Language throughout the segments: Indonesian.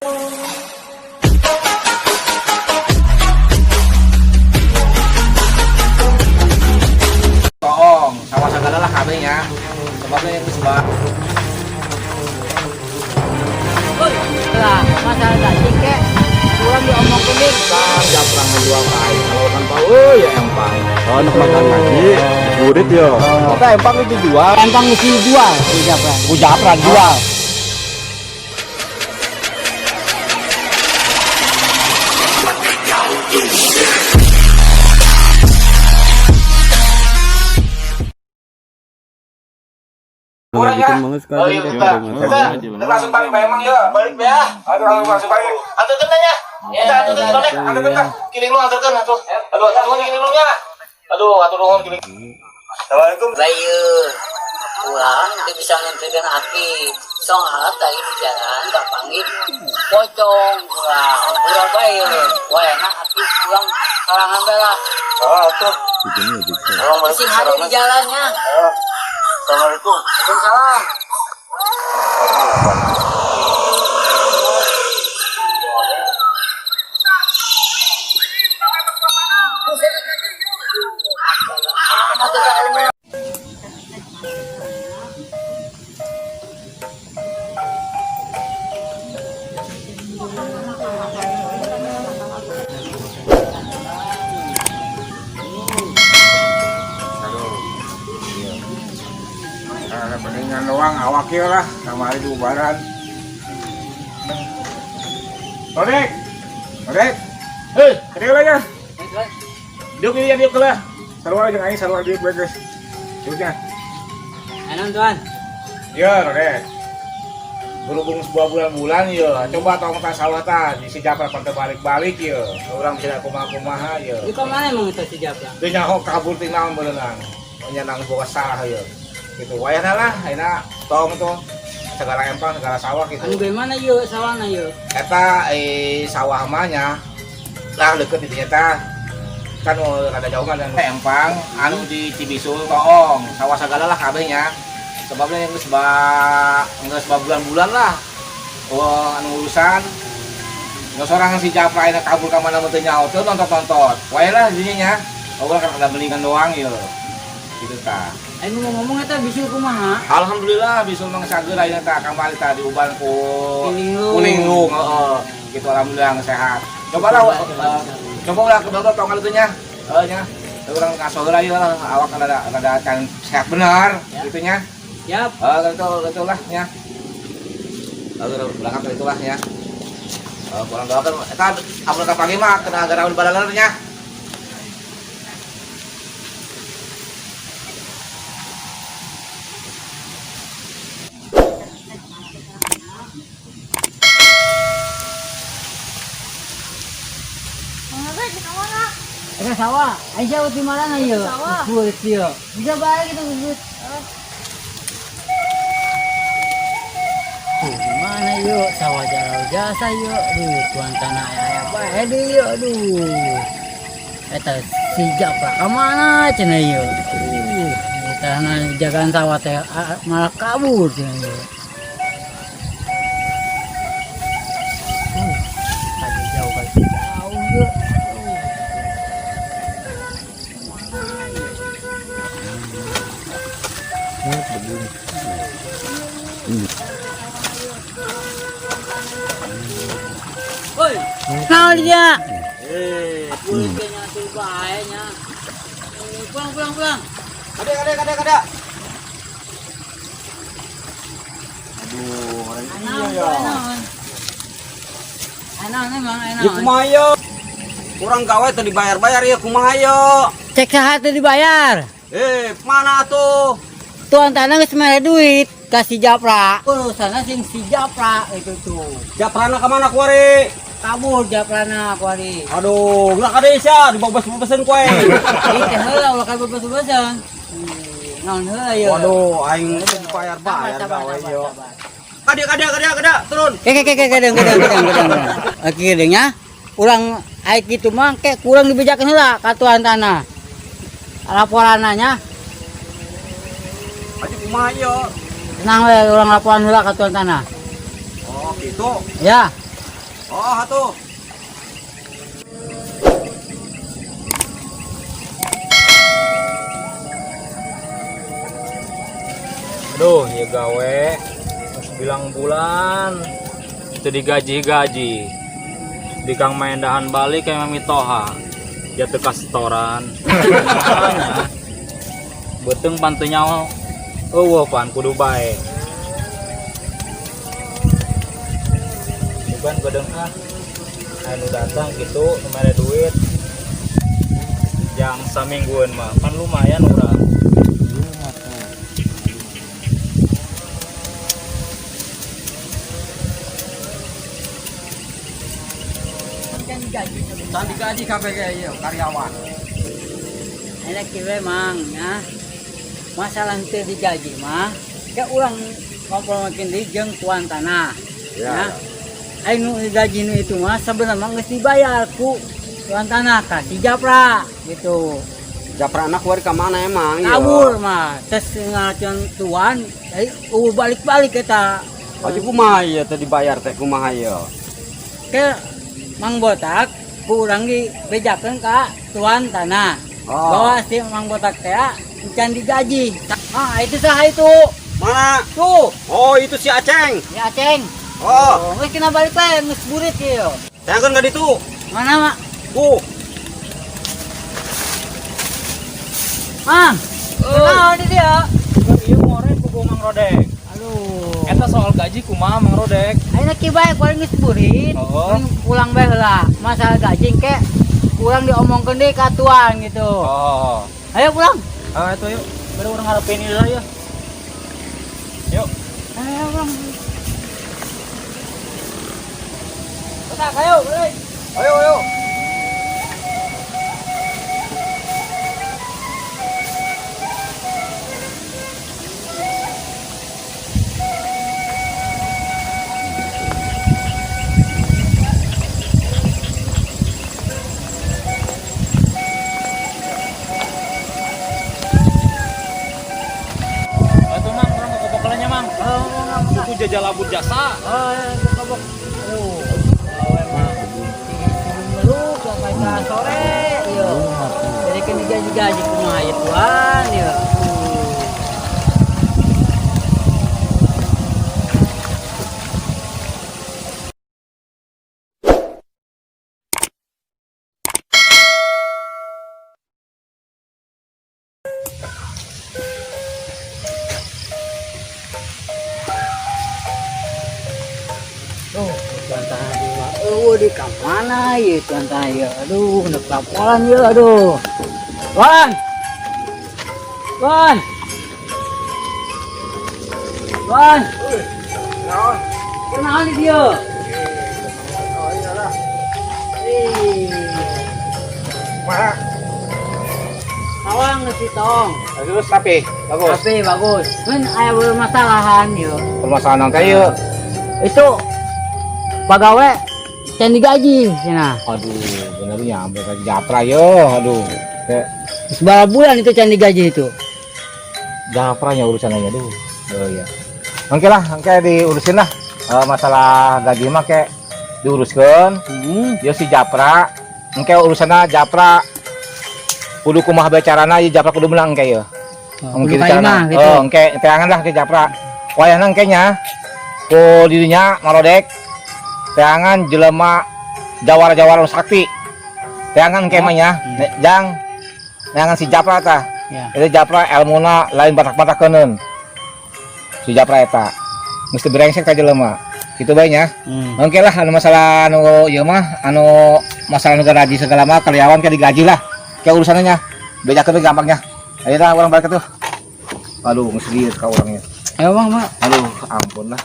Toong sama segala lah kabehnya. Sebabnya yang disebut. Lah, masalah daging kek kurang diomong kuning. Jam perang menjual kain. Kalau kan tahu ya empang. Oh, anak makan lagi, burit ya. Kota empang itu jual. Empang mesti jual, ujapran. Ujapran jual. Bikin banget sekarang. Langsung balik emang ya, balik ya. Aduh, langsung balik. Antarkan aja. Ya, antarkan. Kirim lu antarkan atuh. Aduh, kirim lu nya. Aduh, atuh nuhun kirim. Assalamualaikum. Bayu, pulang nanti bisa ngantrikan aki. Song alat tadi di jalan, gak panggil. Pocong pulang, Bayu. Wah enak aki pulang kalangan bela. Oh, atuh. Masih hari di jalannya. Assalamualaikum. Waalaikumsalam. Peningan doang awakil lah sama hari diubaran. Odek, hei, kedua aja. Diuk ini diuk lah. Sarua aja ngai, sarua diuk guys. Diuknya. Enak tuan. Ya, Odek. Berhubung sebuah bulan-bulan ya, coba tong tas sawah ta di si Japra pantai balik-balik ya. Orang bisa kumaha ya. Di mana emang itu si Japra? Dia nyaho kabur tinggal berenang. Nyenang bawa sah ya. Gitu wayahna lah ayeuna tong tuh segala empang segala sawah gitu. Anu bagaimana yuk sawahna yuk? Eta sawah mah nya lah deket di eta kan rada jauh kan dan empang anu di Cibisul toong sawah segala lah kabehnya sebabnya yang geus bulan-bulan lah anu urusan nggak seorang si Japra ini kabur ke mana teu nyaho teu nonton wae lah dinya orang kan ada belingan doang yeuh gitu tah. Ayo ngomong eta bisul kumaha? Alhamdulillah bisul mah sageura ayeuna tah kamari tah diuban ku Kuninglung heeh. Gitu alhamdulillah sehat. Coba lah coba ulah ke dokter tong kitu nya. Nya. Urang ngasogeura ieu awak rada can sehat bener kitu nya. Siap. Gitu lah nya. Berangkat itu lah nya. Kurang doakeun eta amun ka pagi mah kena garaun balaler nya. Ada sawah. Aja di mana yuk? Buat yuk. Bisa balik gitu buat. Mana yuk? Sawah jalan jasa yuk. Duh, tuan tanah ayah bae deh yuk. Aduh. Eta si Japra kemana cenah yuk? Tanah jagaan sawah teh malah kabur cenah yuk. Tadi jauh yuk. Oi, naon dia? Pulkenya tuh bahayanya. Pulang. Kada. Aduh, orang ini ya. Anak emang enak. Ya kumaha yo? Kurang gawe teh dibayar-bayar ya kumaha yo? Cek sahat dibayar. Mana tuh? Tuan tanah geus mere duit kasih Japra. Urusanna sing si Japra itu tuh. Japrana ka mana kuari? Kabur Japrana kuari. Aduh, gerak ka deui sia, dibobas-bobasan kowe. Itu heula ulah ka bebas-bebasan. Naon heula yeuh. Waduh, aing dibayar-bayar gawe yo. Kada, turun. Kadang. Aki gedengnya urang aya kitu mah ke kurang dibejakeun heula ka tuan tanah. Laporananya Aji kumaha yo? tenang we urang laporan heula ka tuan tanah. Oh, gitu. Ya. Oh, atuh. Aduh, ya gawe bilang bulan itu digaji-gaji di kang main dahan balik kayak Mami Toha jatuh ke setoran. Beteng pantunya pan kudu baik bukan bedeng anu datang gitu kemarin duit yang samingguan mah kan lumayan urang. Candi gaji kabeh ge ieu karyawan. Enak kira mang ya. Masalah teu digaji mah ke urang ngobrol makin di jeung tuan tanah. Ya. Anu gaji nu itu mah sebenarnya geus dibayar ku tuan tanah ka si Japra gitu. Japra anak kuari ka mana emang? Kabur mah tes ngacun tuan balik-balik eta. Aji kumaha ieu teh dibayar teh kumaha ieu? Ke Mang Botak kurang dibejakeun ka tuan tanah. Oh. Bahwa si Mang Botak teh can digaji. Ah, itu saha itu? Mana? Tuh, Oh, itu si Aceng. ya Aceng. Oh, Geus kena balik bae geus burit ieu. tengkeun ka ditu. Mana, Mak? Mang. Kenal di dia. Iya ngorek ku Mang Rodek. Aduh. Eta soal gaji kumaha Mang Rodek? Ayeuna kieu bae kuring geus burit. Oh. Pulang bae heula. Masalah gaji ke kurang diomongkeun deui ka tuan gitu. Oh. Ayo pulang. Ah itu yuk. Baru orang ngarepin ini ya. Yuk. Ayo, Bang. Botak, ayo, balik. Ayo, ayo. Itu Mang, orang mau kepokelannya Mang. Buku jajal labur jasa. Oh, ya, kebok. Aduh. Awe mah. Meluk sampai ka sore, ieu. Jadi kan digaji-gaji kumaha ieu tuan, ieu. Tuh, tuan tanah di mah. Di kamana ya tuan tanah ya. Aduh, hendak laporan ya, aduh. Tuan. Tuan. Tuan. Kenal di dia. Mana? Sawang nasi tong. Terus tapi bagus. Tapi bagus. Kan aya bermasalahan ya. Permasalahan kayu. Itu pegawai can digaji cina. Aduh, benernya mereka Japra yo. Aduh. Kayak Seberapa bulan itu can digaji itu? Japranya urusannya aduh. Oh iya. Oke lah, oke diurusin lah. Masalah gaji mah kayak diuruskan. Yo si Japra. Engke urusannya Japra kudu kumaha bae carana ieu Japra kudu menang engke ieu. Mungkin carana. Gitu. Oh, engke teangan lah ke Japra. Wayahna engke nya ku dirinya Marodek. Teangan jelema jawara-jawara sakti. Teangan engke mah nya. Jang teangan si Japra tah. Ya. Itu Japra elmuna lain batak-batakeun. Si Japra eta mesti brengsek ka jelema. Kitu bae nya. Oke lah anu masalah anu ieu mah anu masalah nu gaji segala mah karyawan ke digaji lah. Kayak urusannya nya. Bejakeun we gampangnya. Ayo dah urang balik atuh. Aduh ngesliet ka urangnya. Ayo Bang, Mak. Aduh ampun lah.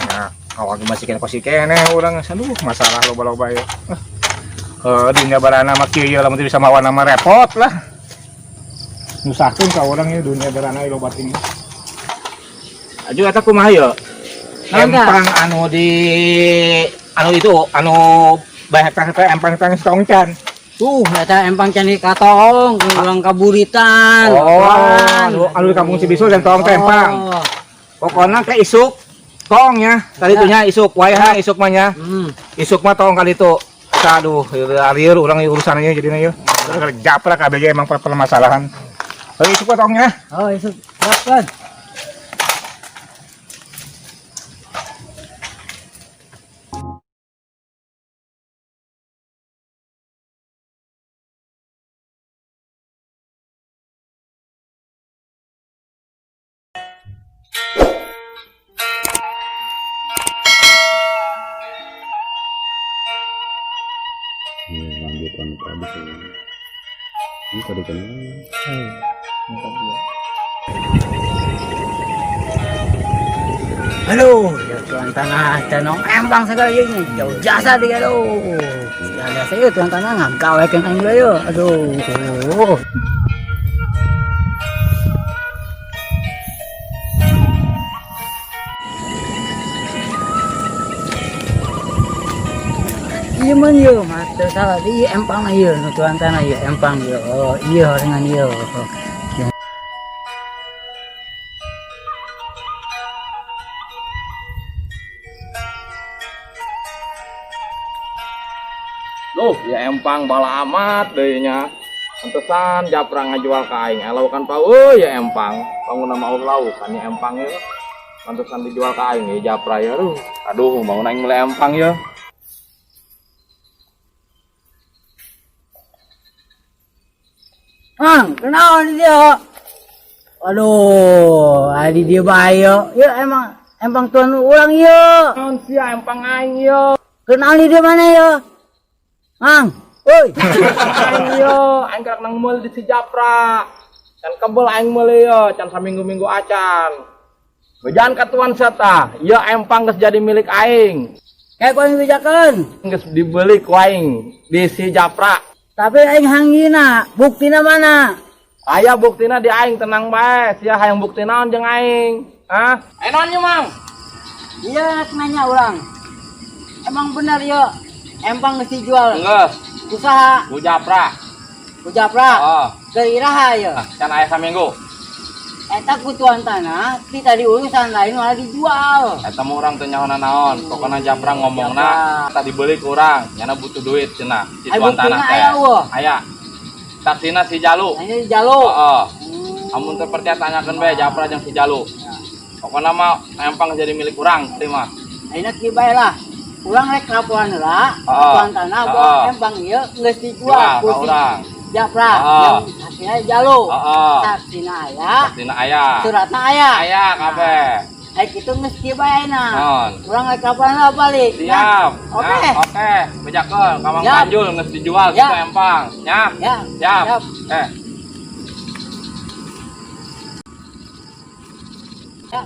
Nah, awak masih kene kosi kene urang aduh masalah loba-loba ya. Dunia barana mah kieu lamun teu bisa mawan mah repot lah. Nyusahkeun ka urang ya dunia barana loba tinggi. Aju eta kumaha ya? Empang anu di anu itu anu banyak teh empang tongcan. Tuh, eta empang can dikatong, urang kaburitan. Oh, anu di kampung Cibisul dan tong empang. Pokoknya ke isuk Tong ya, tadi itunya isuk, wayah isuk mah nya. Isuk mah tong kali itu. Aduh, alir urang urusannya jadinya yeuh. Japra kabeh emang permasalahan. Heuh isuk mah tongnya. Oh, isuk. Siapkan. Halo, ya tuan tanah canong empang segala ini jauh jasa dia lo. Ada saya tuan tanah ngagawe kentang dulu yo. Aduh. Iya man yo, mata salah di empang yo, tuan tanah yo empang yo. Oh iya dengan yo. Duh, ya empang bala amat deh nya. Pantesan Japra ngajual ka aing. Elaukan pau ya empang. Bangun nama ulau kan ya empang ya. Pantesan dijual ka aing ya Japra ya. Aduh, bangun aing mulai empang ya. Kenal dia? Aduh, adi dia bayo. Ya emang tuan ulang yo. Naon sia empang aing ya. Kenal dia mana yo? Oi. Aing yo, aing gerak nang meul di si Japra. Can kebel aing meul ya, can saminggu-minggu acan. Bejaan katuan sata, ya empang geus jadi milik aing. Kayak kau yang bijakan. Geus dibeli ku aing di si Japra. Tapi aing hanggina, buktina mana? Aya buktina di aing tenang bae, sia hayang bukti naon jeung aing. Hah? Naon nya, Mang? Iya, nanya ulang. Emang benar yo, empang mesti jual. Geus, Usaha, ku Japra. Japra. Oh, Keiraha yo. can aya saminggu. Eta kutuan tanah, kita di urusan lain malah dijual. Eta mah urang teu nyaho naon, pokona Japra ngomongna tadi beli ku urang, nyana butuh duit cenah. Si tuan tanah teh. Aya. Saksina si Jalu. Ini di Jalu. Heeh. Amun teu percaya tanyakeun bae Japra jeung si Jalu. Pokona mah empang jadi milik urang, terima. Ayeuna kieu bae lah. Ulang rek laporan heula, kutuan tanah bahwa empang ieu geus dijual ku si Japra. Yang saksina di Jalu. Saksina aya. Saksina aya. Suratna aya. Aya kabeh. Kitu geus kieu bae ayeuna. Naon? Urang rek laporan heula balik. Siap. Oke. Oke, bejakeun ka Mang Siap. Panjul geus dijual Ya. kitu empang, nya. Ya. Siap. Siap.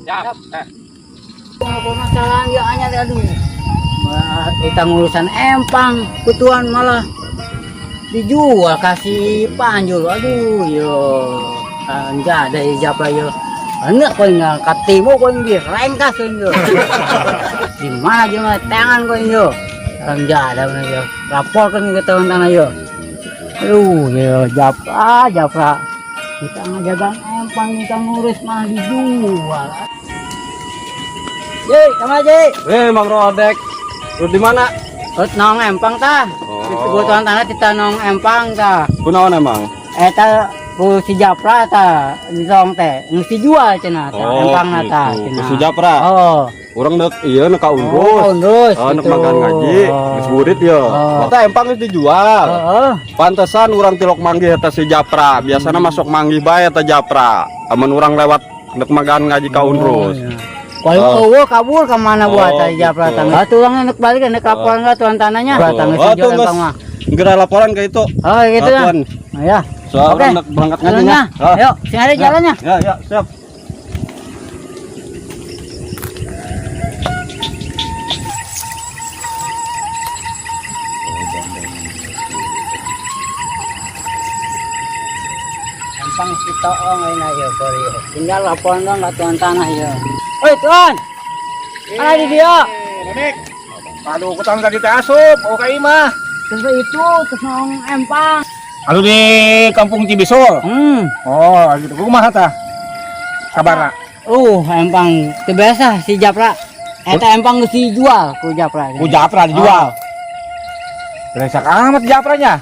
Siap. Apa masalah dia hanya aduh. Kita ngurusan empang, kutuan malah dijual kasih Panjul. Aduh, yo. Enggak ada Japra yo. Anak kau nggak katimu kau nggak rengkas kau nggak. Di mana cuma tangan kau nggak. Enggak ada mana yo. Laporkan ke teman tanah yo. Aduh, yo Japra. Kita ngajaga empang, kita ngurus malah dijual. Jek, sama Jek. Mang Rodek. Lu di mana? Nong empang ta. Kebutuhan tanah kita nong empang ta. Kunaon emang? Eta ku si Japra ta, disong teh, mesti jual cenah ta, empang ta cenah. Si Japra. Oh. Urang dek ieu nu kaurus. Urus. Nu makan ngaji, geus burit ya. Eta empang geus dijual. Heeh. Pantesan urang tilok manggih eta si Japra. Biasana masuk manggih bae eta Japra. Amun urang lewat dek makan ngaji ka Unrus. Kalau eueuh kabur ka mana buat Japra ta. Batu urang nek balik nek laporan ka tuan tanahnya. Batang geus jual empang mah. Segera laporan ke itu. Oh, gitu ya. Ya. Soalnya berangkat ngajinya. Yuk, sing ada jalannya. Ya, siap. Empang kita ngayon ayo, Korea. Tinggal laporan dong ke tuan tanah ya. Oi, tuan. Ada di dia. Nek. Aduh, kutang tadi teh asup, oke mah. Terus itu, terus nong empang. Aduh di Kampung Cibisul. Oh, gitu. Kumaha tah? Kabarna. Empang itu biasa si Japra. Eta empang geus dijual ku Japra. Ku Japra dijual. Brengsek amat Japranya.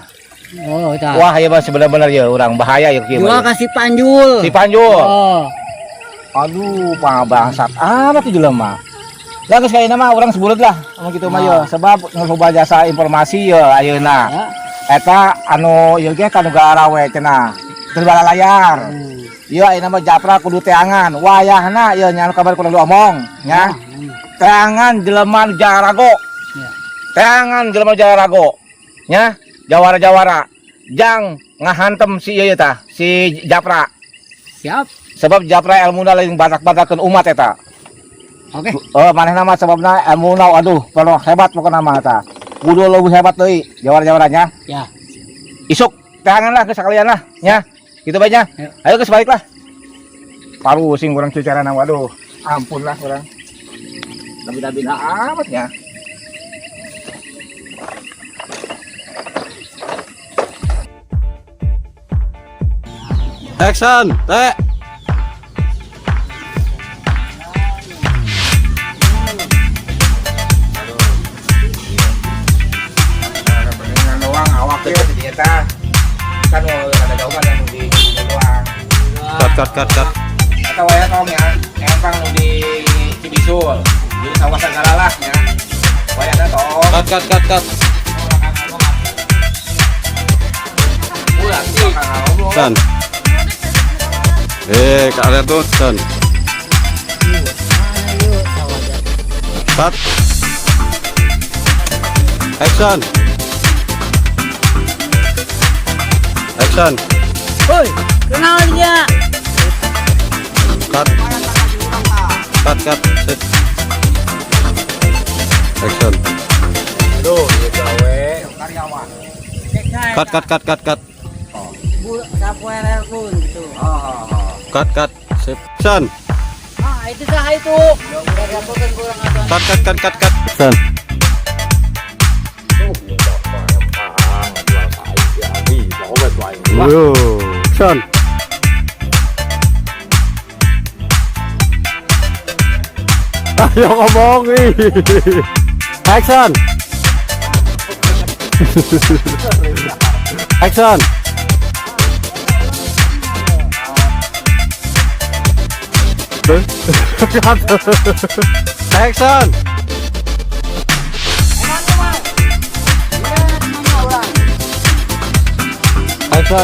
Oh, tah. Wah, ya Mas bener-bener ya orang bahaya ya kieu. Jual kasih Panjul. Si Panjul. Oh. Aduh, bangsat amat tuh jelema. Lah geus kayana mah urang sebulet lah anu kitu mah ya, sebab ngeloba jasa informasi ya ayeuna. Ya. Eta anu ieu ge ka negara we cenah. Terbala layar. Ieu ayeuna mah Japra kudu teangan. Wayahna ieu nya kabar kudu omong nya. Teangan jelema Jarago. Ya. Teangan jelema Jarago. Nya, jawara-jawara. Jang ngahantem si ieu tah, si Japra. Siap. Sebab Japra elmuna lain batak-batakeun umat eta. Oke. Manehna mah sebabna elmuna aduh, perlu hebat pokona mah eta. Kudu leuwih hebat deui jawara-jawaranya. Ya. Isuk teangan lah ke sakalian lah nya. Gitu bae nya. Ya. Ayo geus balik lah. Parusing urang cucarana waduh. Ampun lah urang. Bida-bida amat nya. Action, teh. Dengan doang awak teh di eta. Kan ada jauh kan anu di doang. Cut. Eta wae tong nya. Empang nu di Cibisul. Jadi sawah segala lah nya. Wae ada tong. Cut. Ulah sih Kang Aldo. San. Kalian tuh, San. Cut. Action. Woi, kenal dia. Cut. Sit. Action. Aduh, ieu gawe. Karyawan. Cut. Sapoerer pun gitu. Cut. Sip. Action. Itu sah itu. Udah bukan kurang atuan. Cut. Action. Action. Ayo ngomong nih. Action. Action. Action. Action.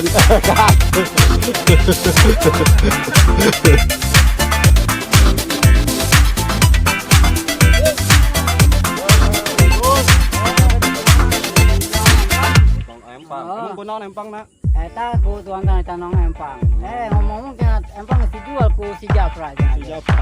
Emang kunaon empang nak? Eta ku tuan eta nong empang. Ngomong-ngomong kena empang geus dijual ku si Japra. Si Japra.